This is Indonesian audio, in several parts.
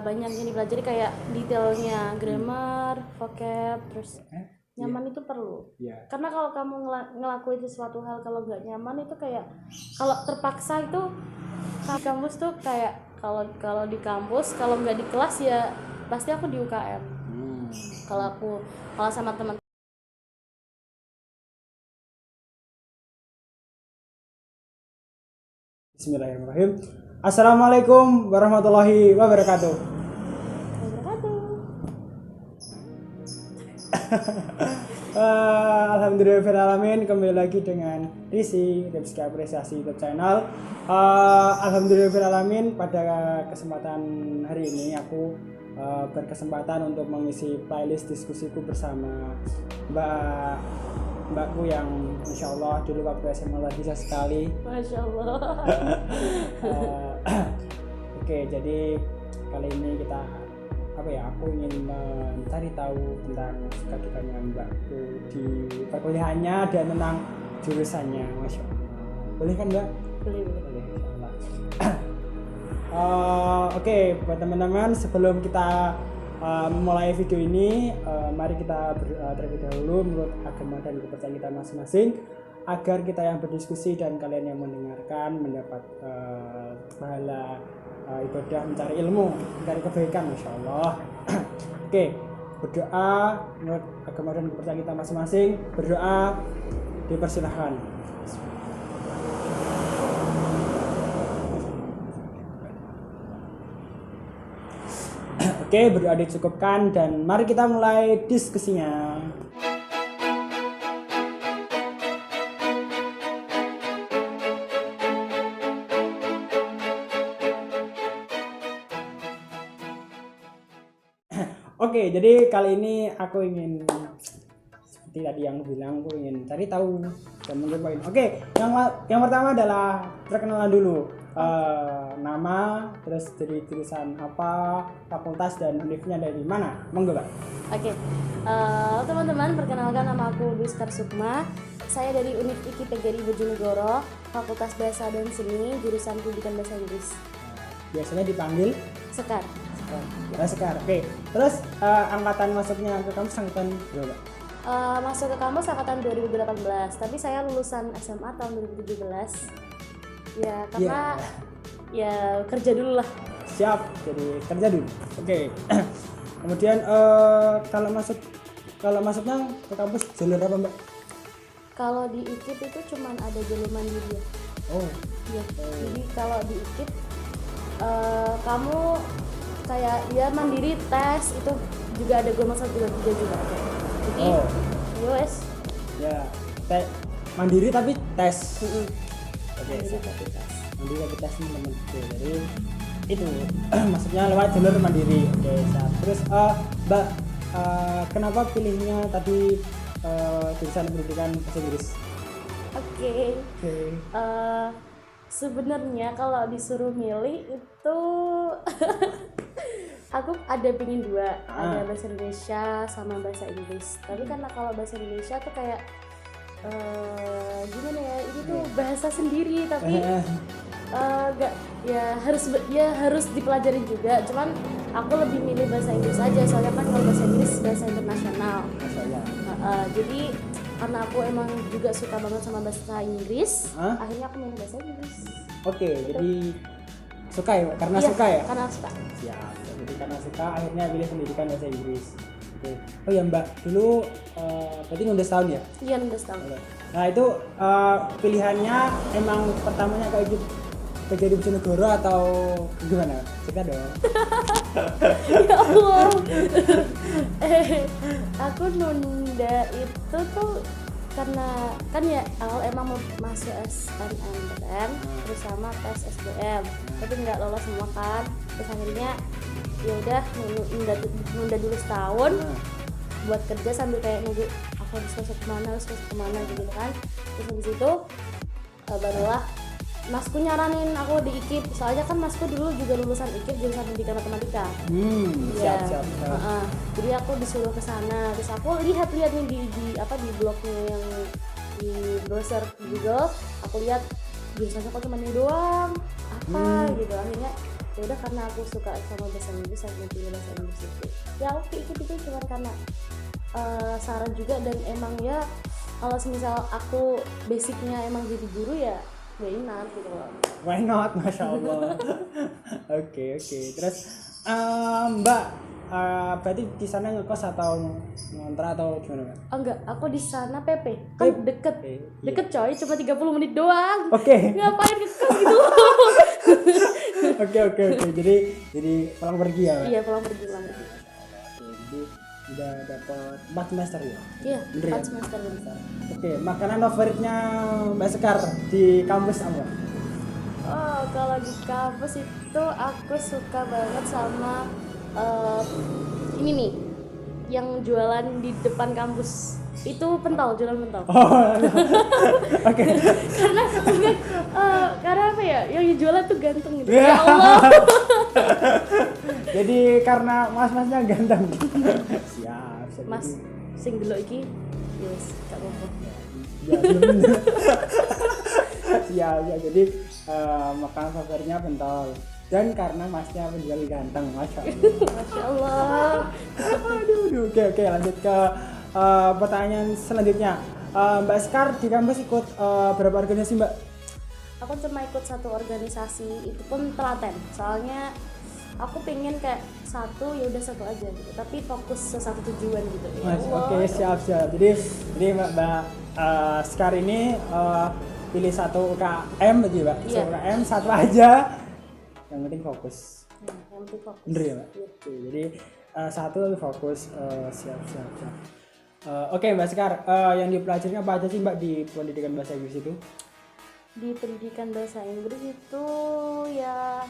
banyak yang dipelajari kayak detailnya, grammar, vocab, terus nyaman itu perlu. Karena kalau kamu ngelakuin sesuatu hal kalau nggak nyaman itu kayak kalau terpaksa itu di kampus tuh kayak kalau di kampus kalau nggak di kelas ya pasti aku di UKM. Kalau sama teman. Bismillahirrahmanirrahim. Assalamualaikum warahmatullahi wabarakatuh. Alhamdulillahirrahmanirrahim. Kembali lagi dengan Rizky Apresiasi YouTube channel. Alhamdulillahirrahmanirrahim. Pada kesempatan hari ini aku berkesempatan untuk mengisi playlist diskusiku bersama mbakku yang Masya Allah dulu waktu SMA luar biasa sekali. Masya Allah. Oke, jadi kali ini kita aku ingin mencari tahu tentang suka-dukanya mbakku di perkuliahannya dan tentang jurusannya. Masya Allah. Boleh kan mbak? Boleh. Insya Allah. Oke, buat teman-teman sebelum kita memulai video ini, mari kita terlebih dahulu menurut agama dan kepercayaan kita masing-masing agar kita yang berdiskusi dan kalian yang mendengarkan mendapat pahala ibadah mencari ilmu, mencari kebaikan, Masya Allah. Oke, berdoa menurut agama dan kepercayaan kita masing-masing. Berdoa dipersilahkan. Oke, berdoa dicukupkan dan mari kita mulai diskusinya. Oke, jadi kali ini aku ingin seperti tadi yang bilang, aku ingin cari tahu dan mungkin poin. Oke, yang pertama adalah perkenalan dulu. Nama, terus dari jurusan apa, fakultas dan univnya dari mana? Monggo, Mbak. Oke. Teman-teman, perkenalkan nama aku Duskar Sukma. Saya dari Univ IKI PGRI Bojonegoro, Fakultas Bahasa dan Seni, jurusan Pendidikan Bahasa Inggris. Biasanya dipanggil Sekar. Sekar. Oke. Terus angkatan masuknya ke kampus angkatan berapa? Masuk ke kampus angkatan 2018, tapi saya lulusan SMA tahun 2017. Ya, karena ya kerja dulu lah. Siap, jadi kerja dulu. Oke. Kemudian kalau masuknya ke kampus jalur apa, Mbak? Kalau di IKIP itu cuman ada jalur mandiri ya. Oh. Iya. Jadi kalau di IKIP kamu kayak ya mandiri tes itu juga ada gelombang 1, 2, 3 juga ada. Jadi US ya mandiri tapi tes. Oke, mandiri tapi tes nih teman. Oke, jadi itu maksudnya lewat jalur mandiri. Oke, siap. Terus Mbak kenapa pilihnya tadi jurusan pendidikan bahasa Inggris? Oke. Sebenarnya kalau disuruh milih itu aku ada pingin dua, ada bahasa Indonesia sama bahasa Inggris. Tapi karena kalau bahasa Indonesia tuh kayak gimana ya, ini tuh bahasa sendiri tapi gak ya harus dipelajarin juga. Cuman aku lebih milih bahasa Inggris aja soalnya kan kalau bahasa Inggris bahasa internasional. Jadi karena aku emang juga suka banget sama bahasa Inggris, akhirnya aku milih bahasa Inggris. Oke, gitu. Jadi suka ya, karena iya, suka ya? Karena suka. Siap. Jadi karena suka akhirnya pilih pendidikan bahasa Inggris. Oke. Oh ya Mbak, dulu berarti ngundes tahun ya? Iya, ngundes tahun. Nah itu pilihannya emang pertamanya kayak gitu PGRI Bojonegoro atau gimana? Cerita dong. Ya Allah. Aku nunda itu tuh karena kan ya awal emang mau masuk SNMPTN terus sama tes SBM tapi nggak lolos semua kan, terus akhirnya ya udah nunda dulu setahun buat kerja sambil kayak nunggu aku harus masuk kemana gitu kan. Terus habis itu barulah masku nyaranin aku di IKIP, soalnya kan masku dulu juga lulusan IKIP jurusan pendidikan matematika. Siap. Jadi aku disuruh ke sana, terus aku lihat nih di blognya yang di browser Google, aku lihat jurusannya kok cuma ini doang, gitu. Akhirnya ya udah karena aku suka sama bahasa Inggris aku pilih bahasa Inggris itu. Ya aku ikut itu cuma karena saran juga, dan emang ya kalau misal aku basicnya emang jadi guru ya why not gitu loh. Why not, masya Allah. Oke. Terus Mbak, berarti di sana ngekos atau ngontrak atau gimana Mbak? Oh enggak, aku di sana PP kan deket Iya. deket coy, cuma 30 menit doang. Oke. Ngapain ngekos gitu? Oke. Jadi pulang pergi ya Mbak? Iya pulang pergi. Oke, jadi udah dapat 4 semester ya? Iya, Bener ya? 4 semester bener. Oke, makanan favoritnya Mbak Sekar di kampus apa? Oh, kalau di kampus itu aku suka banget sama ini nih, yang jualan di depan kampus. Itu jualan pentol. Oh, oke. Karena apa ya? Yang jualan tuh ganteng gitu. Ya. Ya Allah. Jadi karena mas-masnya ganteng. Siap. Mas, sing delok iki, yes, gak apa-apa. Ya, belum. Siap. Jadi makanan favoritnya pentol. Dan karena masnya penjual ganteng, masya Allah. Masya Allah. Aduh. Oke, lanjut ke pertanyaan selanjutnya. Mbak Sekar di kampus ikut berapa organisasi Mbak? Aku cuma ikut satu organisasi, itu pun telaten. Soalnya aku pengen kayak satu ya udah satu aja gitu, tapi fokus ke satu tujuan gitu. Ya Allah. Oke, siap. Jadi Mbak Sekar ini pilih satu UKM aja Mbak. Iya. UKM satu aja. Yang penting fokus. Yang penting fokus. Bener ya Mbak? Iya. Oke, jadi satu tapi fokus. Siap. Oke Mbak Sekar, yang dipelajarinya apa aja sih Mbak di pendidikan bahasa Inggris itu? Di pendidikan bahasa Inggris itu ya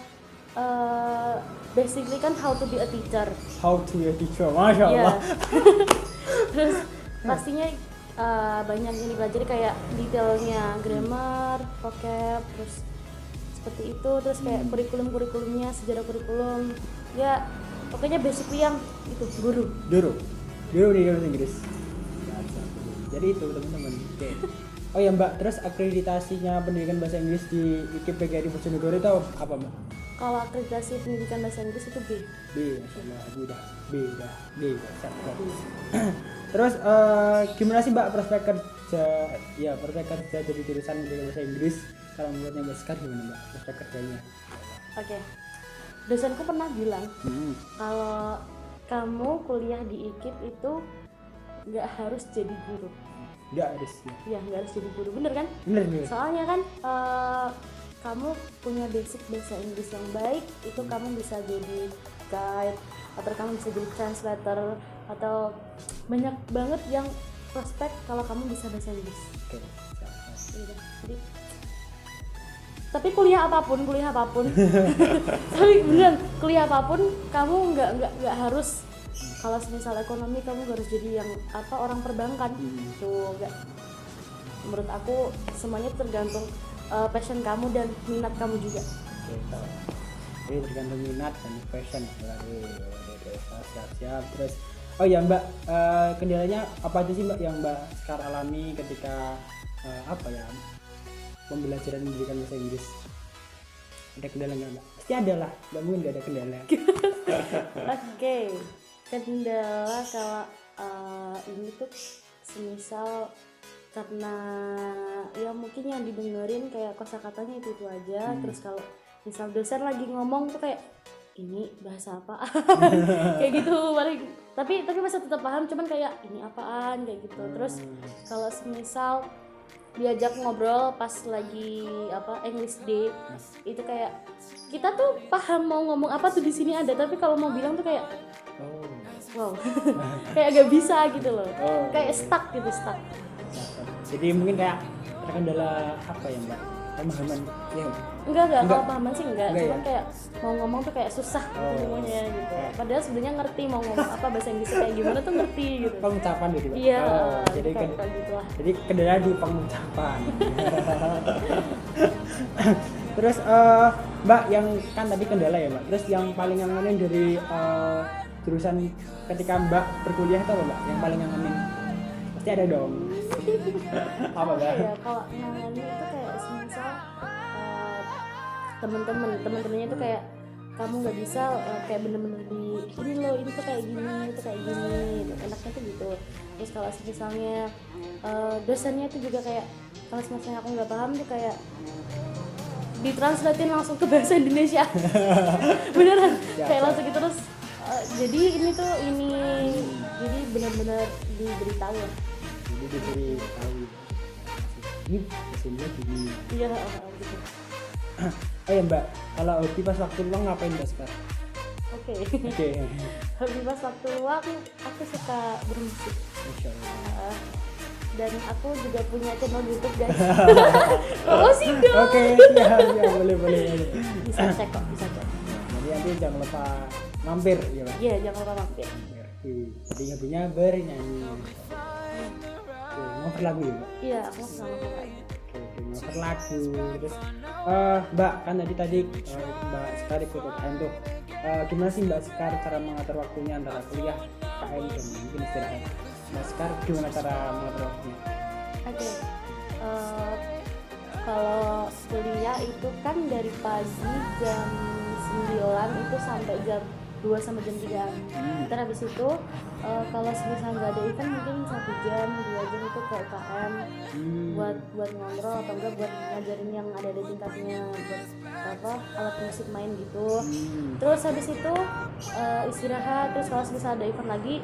basically kan how to be a teacher. How to be a teacher, masya Iya. Allah. Terus pastinya banyak yang dipelajari kayak detailnya grammar, vocab, terus seperti itu, terus kayak kurikulumnya, sejarah kurikulum. Ya, pokoknya basically yang itu guru. Dulu nih bahasa Inggris. Jadi itu teman-teman. Oke. Oh ya Mbak, terus akreditasinya pendidikan bahasa Inggris di IKIP PGRI Bojonegoro itu apa Mbak? Kalau akreditasi pendidikan bahasa Inggris itu B. B, masya Allah, B. Siap. Terus gimana sih Mbak prospek kerja jadi jurusan pendidikan bahasa Inggris? Kalau menurutnya Mbak Sekar gimana Mbak prospek kerjanya? Oke. Dosenku pernah bilang kalau kamu kuliah di IKIP itu nggak harus jadi guru. Nggak harus ya. Iya, nggak harus jadi guru, bener kan? Bener. Soalnya kan kamu punya basic bahasa Inggris yang baik, itu kamu bisa jadi guide, atau kamu bisa jadi translator, atau banyak banget yang prospek kalau kamu bisa bahasa Inggris. Oke, siap. Udah. Jadi, tapi kuliah apapun tapi beneran kuliah apapun kamu nggak harus, kalau misal ekonomi kamu nggak harus jadi yang orang perbankan tuh, nggak. Menurut aku semuanya tergantung passion kamu dan minat kamu juga. Oke, jadi tergantung minat dan passion. Siap. Terus oh ya Mbak, kendalanya apa aja sih Mbak yang Mbak sekarang alami ketika pembelajaran pendidikan bahasa Inggris? Ada kendala nggak Mbak? Pasti ada lah, nggak mungkin nggak ada kendala. Oke. Kendala kalau ini tuh semisal karena ya mungkin yang didengerin kayak kosakatanya itu aja. Terus kalau misal dosen lagi ngomong tuh kayak ini bahasa apa kayak gitu paling, tapi masih tetap paham, cuman kayak ini apaan kayak gitu. Terus kalau semisal diajak ngobrol pas lagi English Day, itu kayak kita tuh paham mau ngomong apa tuh di sini ada, tapi kalau mau bilang tuh kayak wow kayak agak bisa gitu loh, kayak stuck. Jadi mungkin kayak terkendala apa ya Mbak? Pemahaman ya? Enggak, kalau pahaman sih enggak, cuman ya? kayak mau ngomong tuh kayak susah ngomongnya gitu. Padahal sebenarnya ngerti mau ngomong apa, bahasa Inggris kayak gimana tuh ngerti gitu. Pengucapan gitu Mbak? Iya, jadi kayak gitu lah. Jadi kendala di pengucapan. Terus Mbak, yang kan tadi kendala ya Mbak, terus yang paling ngangenin dari jurusan ketika Mbak berkuliah itu apa Mbak? Yang paling ngangenin? Pasti ada dong. Apa Mbak? Ya kalau ngangenin itu kayak semisal temen-temennya itu kayak kamu nggak bisa kayak bener-bener ini loh, ini tuh kayak gini, itu kayak gini gitu. Enaknya tuh gitu. Terus kalau misalnya dosennya tuh juga kayak kalau misalnya aku nggak paham tuh kayak ditranslatein langsung ke bahasa Indonesia. Beneran Ya, kayak langsung gitu. Terus jadi ini tuh ini jadi benar-benar diberitahu ya. Jadi diberi tahu ini hasilnya gini. Iya gitu. Oh ya Mbak, kalau hobi pas waktu luang ngapain Mbak sekarang? Oke. Oke. Hobi pas waktu luang aku suka bermusik. Masya Allah. Dan aku juga punya channel YouTube guys. Oh sih dong. Oke, siap, boleh. Bisa cek kok, bisa cek. Jadi nanti jangan lupa mampir ya Mbak. Iya, jangan lupa mampir. Jadi hobinya bernyanyi. Ngoper lagu ya Mbak? Iya, aku sama kamu. Oke, ngoper lagu. Terus Mbak, kan tadi Mbak Sekar ikut UKM tuh. Gimana sih Mbak Sekar cara mengatur waktunya antara kuliah, UKM dan mungkin istirahat? Mbak Sekar gimana cara mengatur waktunya? Oke. Kalau kuliah itu kan dari pagi jam 9 itu sampai jam 2 sampai jam 3. Terus habis itu kalau misalnya nggak ada event mungkin 1 jam 2 jam itu ke UKM buat ngobrol atau enggak buat ngajarin yang ada di tingkatnya buat alat musik main gitu. Terus habis itu istirahat. Terus kalau misalnya ada event lagi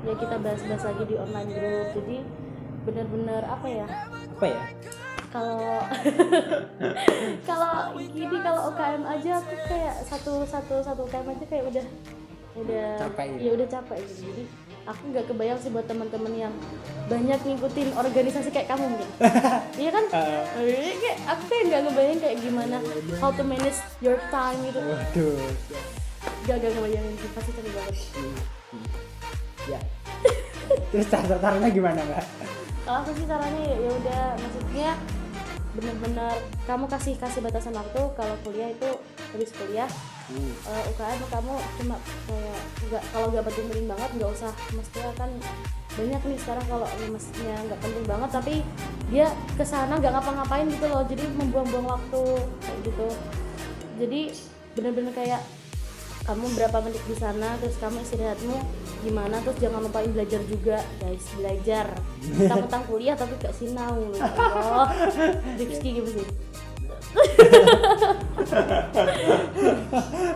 ya kita bahas-bahas lagi di online group. Jadi benar-benar apa ya kalau kalau UKM aja aku kayak satu UKM aja kayak udah Capek ya? Ya udah capek gitu. Jadi aku nggak kebayang sih buat teman-teman yang banyak ngikutin organisasi kayak kamu mungkin. Iya kan? Kayak aku kayak nggak ngebayang kayak gimana how to manage your time gitu. Waduh. Gak ngebayangin sih, pasti capek banget. Ya. Terus caranya gimana Mbak? Kalau aku sih caranya ya udah, maksudnya bener-bener kamu kasih batasan waktu. Kalau kuliah itu habis kuliah UKM kamu cuma kayak kalau nggak penting banget nggak usah, mestinya kan banyak nih sekarang kalau mestinya nggak penting banget tapi dia kesana nggak ngapa-ngapain gitu loh, jadi membuang-buang waktu kayak gitu. Jadi bener-bener kayak kamu berapa menit di sana, terus kamu istirahatmu gimana, terus jangan lupain belajar juga guys, belajar tentang kuliah tapi gak sinau. Oh, Rifki gitu sih.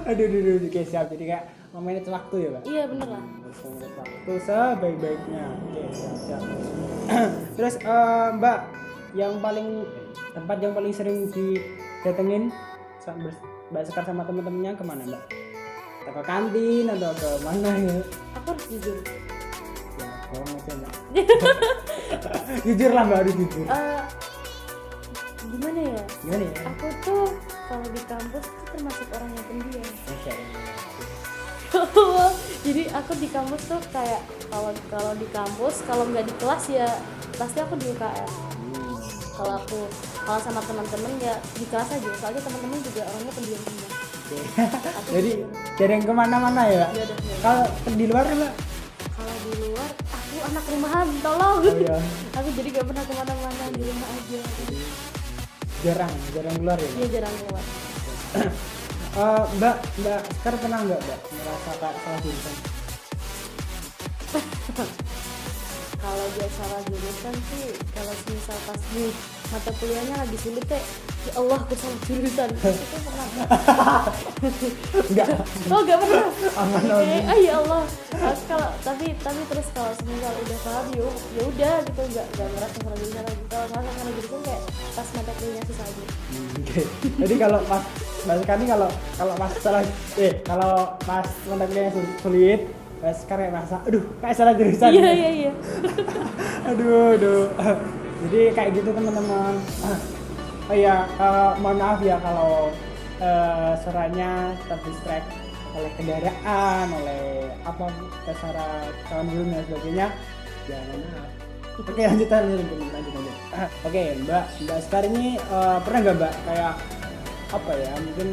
Aduh, oke siap. Jadi kayak memanage waktu ya Pak? Iya bener lah. Memanage waktu sebaik-baiknya. Oke siap. Terus Mbak, tempat yang paling sering didatengin Mbak Sekar sama teman-temannya kemana Mbak? Atau ke kantin atau ke mana ya? Aku harus jujur. Ya, bohong aja Mbak. Jujur lah Mbak, harus jujur. Gimana ya? Aku tuh kalau di kampus tuh termasuk orang yang pendiam. Masya Allah. Jadi aku di kampus tuh kayak kalau di kampus kalau nggak di kelas ya pasti aku di UKM. Kalau sama teman-teman ya di kelas aja, soalnya teman-teman juga orangnya pendiam semua. Jadi jarang kemana-mana ya Mbak? Kalau di luar Mbak? Kalau di luar aku anak rumahan, tolong. Oh, iya. Aku jadi gak pernah kemana-mana, di rumah aja. Jarang keluar ya? Iya jarang keluar. Mbak Sekar pernah nggak Mbak merasa kayak salah jurusan? Kalau dia salah jurusan sih, kalau misal pas di mata kuliahnya lagi sulit ya Allah aku salah jurusan, itu pernah Enggak. Oh nggak pernah. Aman. Ya Allah. Tapi terus kalau misal udah paham ya udah gitu, nggak ngerasa salah jurusan lagi. Kalau ngerasa salah jurusan kayak pas mata kuliahnya susah aja. Oke. Jadi kalau pas sekali kalau pas salah kalau pas mata kuliahnya sulit, Mbak Sekar kayak merasa aduh kayak salah jurusan. Iya. Aduh. Jadi kayak gitu teman-teman. Oh iya, mohon maaf ya kalau suaranya terdistract oleh kendaraan, oleh apa acara kawan dulu dan sebagainya. Ya mohon maaf. Oke lanjut. Oke Mbak Sekar ini pernah nggak Mbak kayak apa ya mungkin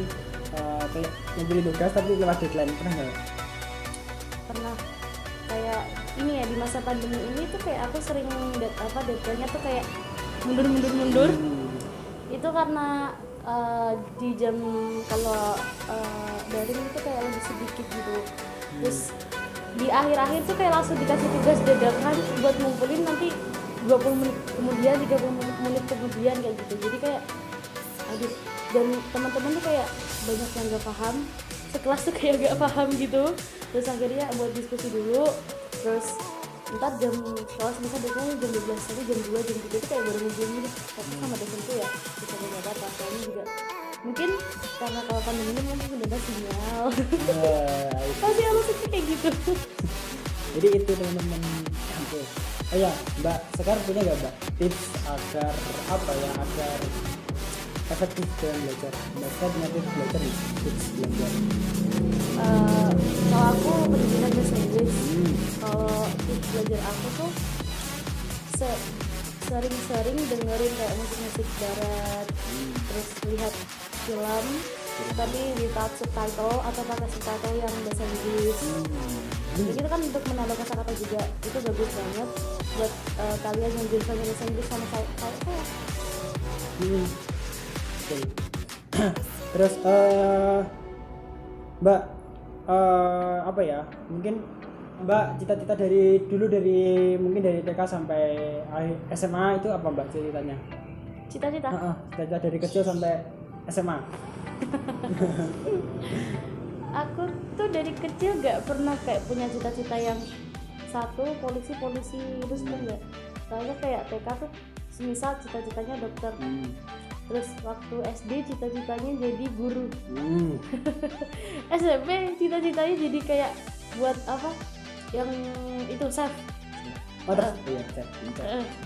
kayak membeli tugas tapi lewat deadline, pernah nggak? Pernah. Kayak ini ya, di masa pandemi ini tuh kayak aku sering deadline-nya tuh kayak mundur. Itu karena di jam kalau daring itu kayak lebih sedikit gitu. Terus di akhir-akhir tuh kayak langsung dikasih tugas dadakan buat ngumpulin nanti 20 menit kemudian, 30 menit kemudian kayak gitu. Jadi kayak aduh, dan teman-teman tuh kayak banyak yang gak paham, sekelas tuh kayak gak paham gitu. Terus akhirnya buat diskusi dulu, terus ntar jam kelas misal biasanya jam 12 tapi jam 2 jam 3 itu kayak baru ngumpulin gitu. Tapi sama dosen tuh ya bisa gak apa-apa, soalnya juga mungkin karena kalau pandemi ini mungkin udah ada sinyal. Pasti harus kayak gitu. Jadi itu teman-teman kampus. Oh ya, Mbak Sekar punya nggak Mbak tips agar apa ya, agar efektif dalam belajar? Mbak Sekar punya tips belajar nih, tips belajar. Kalau aku pendidikan bahasa Inggris, kalau tips belajar aku tuh sering-sering dengerin kayak musik-musik barat, terus lihat film tapi without subtitle atau pakai subtitle yang bahasa Inggris. Jadi itu kan untuk menambah kosakata juga, itu bagus banget buat kalian yang jurusan bahasa Inggris sama saya. Oke. Terus Mbak apa ya, mungkin Mbak cita-cita dari dulu, mungkin dari TK sampai SMA itu apa Mbak ceritanya? Cita-cita? Cita-cita dari kecil sampai SMA. Aku tuh dari kecil gak pernah kayak punya cita-cita yang satu polisi itu enggak. Soalnya kayak TK tuh semisal cita-citanya dokter, terus waktu SD cita-citanya jadi guru, SMP cita-citanya jadi kayak buat apa yang itu chef.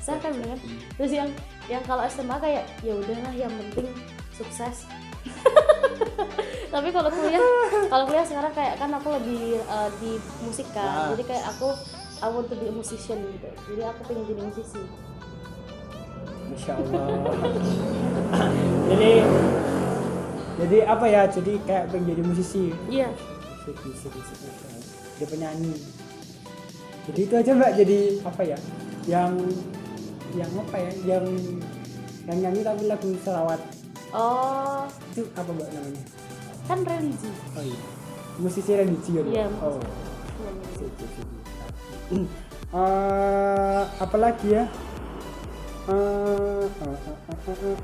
Chef kan bener. Terus yang kalau SMA kayak ya udahlah yang penting sukses. Tapi kalau kuliah sekarang kayak kan aku lebih di musik kan, jadi kayak aku I want to be a musician gitu, jadi aku pengen jadi musisi. Masya Allah. jadi apa ya, jadi kayak pengen jadi musisi. Iya. Musik dia penyanyi. Jadi itu aja Mbak, jadi apa ya, yang apa ya, yang nyanyi tapi lagu selawat. Oh, itu apa Mbak namanya? Kan religi. Oh iya, musisi religi ya Mbak? Iya. Oh. Apalagi ya?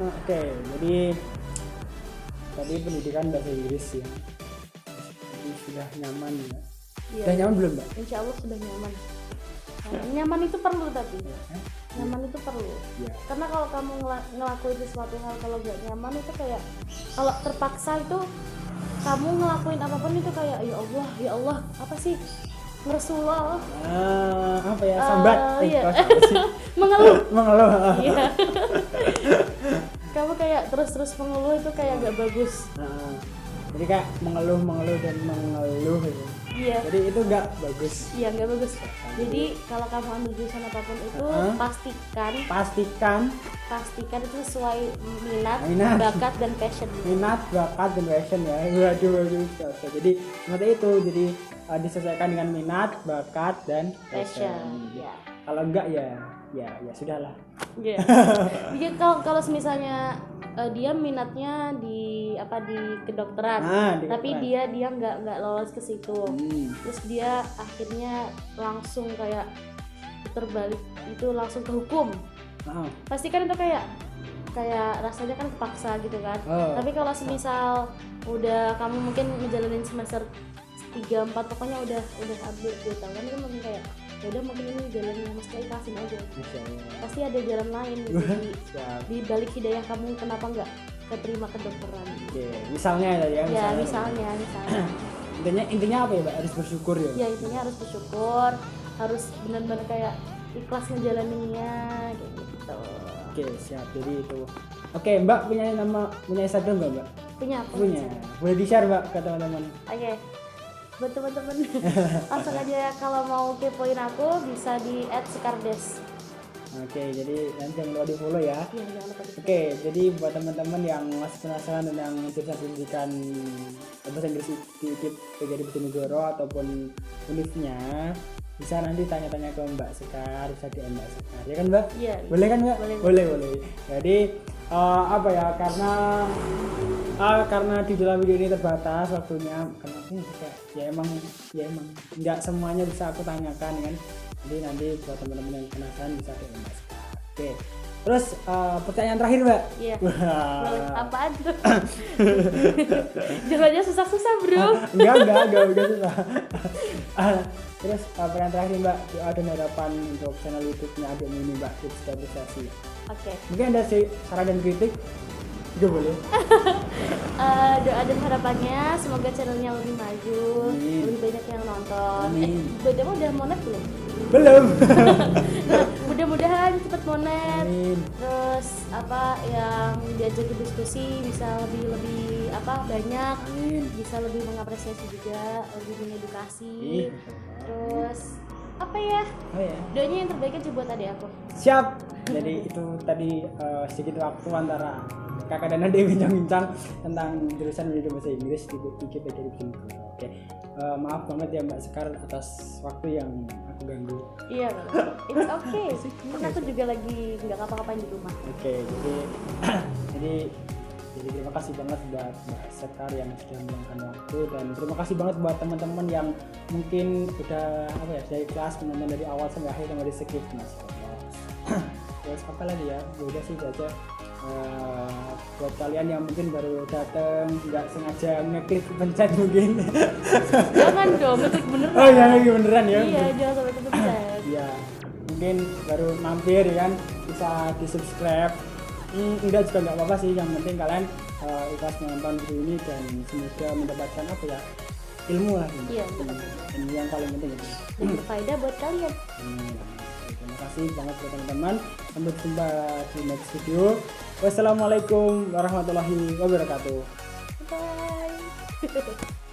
Oke, jadi tadi pendidikan bahasa Inggris ya. Jadi sudah nyaman ya? Iya. Sudah nyaman belum Mbak? Insya Allah sudah nyaman. Nyaman itu perlu tapi. Nyaman itu perlu. Ya. Karena kalau kamu ngelakuin sesuatu hal kalau gak nyaman itu kayak, kalau terpaksa itu kamu ngelakuin apapun itu kayak ya Allah apa sih, ngeresulullah. Apa ya, sambat. Iya. Mengeluh. Iya. Kamu kayak terus mengeluh itu kayak gak bagus. Jadi kayak mengeluh dan mengeluh gitu. Iya. Jadi itu nggak bagus. Iya, nggak bagus. Jadi kalau kamu ambil jurusan apapun itu pastikan itu sesuai minat, bakat dan passion. Minat, bakat dan passion ya. Waduh. Jadi seperti itu. Jadi disesuaikan dengan minat, bakat dan passion. Ya. Kalau enggak ya sudahlah. Iya. Jadi kalau misalnya dia minatnya di kedokteran, tapi dia nggak lolos ke situ, terus dia akhirnya langsung kayak terbalik itu langsung ke hukum. Pasti kan itu kayak rasanya kan kepaksa gitu kan. Tapi kalau semisal udah kamu mungkin ngejalanin semester 3-4 pokoknya udah ambil 2 tahun kan mungkin kayak ya udah mungkin ini jalan yang mesti ikhlasin aja. Pasti ada jalan lain gitu di balik hidayah kamu, kenapa nggak keterima kedokteran. Misalnya ya. Misalnya. intinya apa ya Mbak, harus bersyukur ya. Ya intinya harus bersyukur, harus benar-benar kayak ikhlas ngejalaninnya kayak gitu. Oke, siap. Jadi itu. Oke, Mbak punya Instagram nggak Mbak? Punya. Boleh di-share Mbak ke teman-teman. Oke. Buat teman-teman langsung aja ya, kalau mau kepoin aku bisa di @sekardes. Oke, jadi nanti jangan lupa di follow ya. Iya, jangan lupa di follow. Oke, jadi buat teman-teman yang masih penasaran tentang jurusan pendidikan bahasa Inggris di PGRI Bojonegoro ataupun univnya, bisa nanti tanya-tanya ke Mbak Sekar, bisa DM Mbak Sekar, ya kan Mbak? Iya. Boleh kan Mbak? Boleh. Jadi apa ya, karena karena di dalam video ini terbatas waktunya, karena aku kayak ya emang nggak semuanya bisa aku tanyakan kan. Jadi nanti buat teman-teman yang penasaran bisa DM Mas. Oke. Terus pertanyaan terakhir Mbak. Iya. Wah. Boleh, apaan tuh? Jawabannya susah-susah bro. enggak susah. Terus pertanyaan terakhir Mbak, doa dan harapan untuk channel YouTube-nya Adikmu ini Mbak, tips dan prestasi. Oke. Mungkin ada sih saran dan kritik juga boleh. Doa dan harapannya semoga channelnya lebih maju, Amin. lebih banyak yang nonton. Amin. BTW udah monet belum? Belum. Nah, mudah-mudahan cepet monet. Amin. Terus apa yang diajak diskusi bisa lebih banyak, Amin. bisa lebih mengapresiasi juga, lebih mengedukasi. Ih, Terus apa ya? oh ya. Doanya yang terbaik aja buat adik aku. Siap. Jadi itu tadi sedikit waktu antara kakak dan adik bincang-bincang tentang jurusan pendidikan bahasa Inggris di IKP dari Bintang. Oke. Maaf banget ya Mbak Sekar atas waktu yang aku ganggu. Iya, it's okay. Kan aku juga lagi nggak ngapa-ngapain di rumah. Oke, jadi terima kasih banget buat Mbak Sekar yang sudah meluangkan waktu, dan terima kasih banget buat teman-teman yang mungkin udah dari kelas menonton dari awal sampai akhir sampai di skip Mas. Terus apa lagi ya? Udah sih itu aja. Buat kalian yang mungkin baru datang nggak sengaja ngeklik pencet mungkin. Jangan dong, ngeklik beneran. Oh iya lagi beneran ya. Iya, jangan sampai kepencet. Iya, mungkin baru mampir ya kan, bisa di subscribe. Enggak juga nggak apa-apa sih, yang penting kalian ikhlas menonton video ini dan semoga mendapatkan ilmu lah ini. Iya, Ini yang paling penting itu. Dan berfaedah buat kalian. Terima kasih banget buat teman-teman. Sampai jumpa di next video. Wassalamualaikum warahmatullahi wabarakatuh. Bye.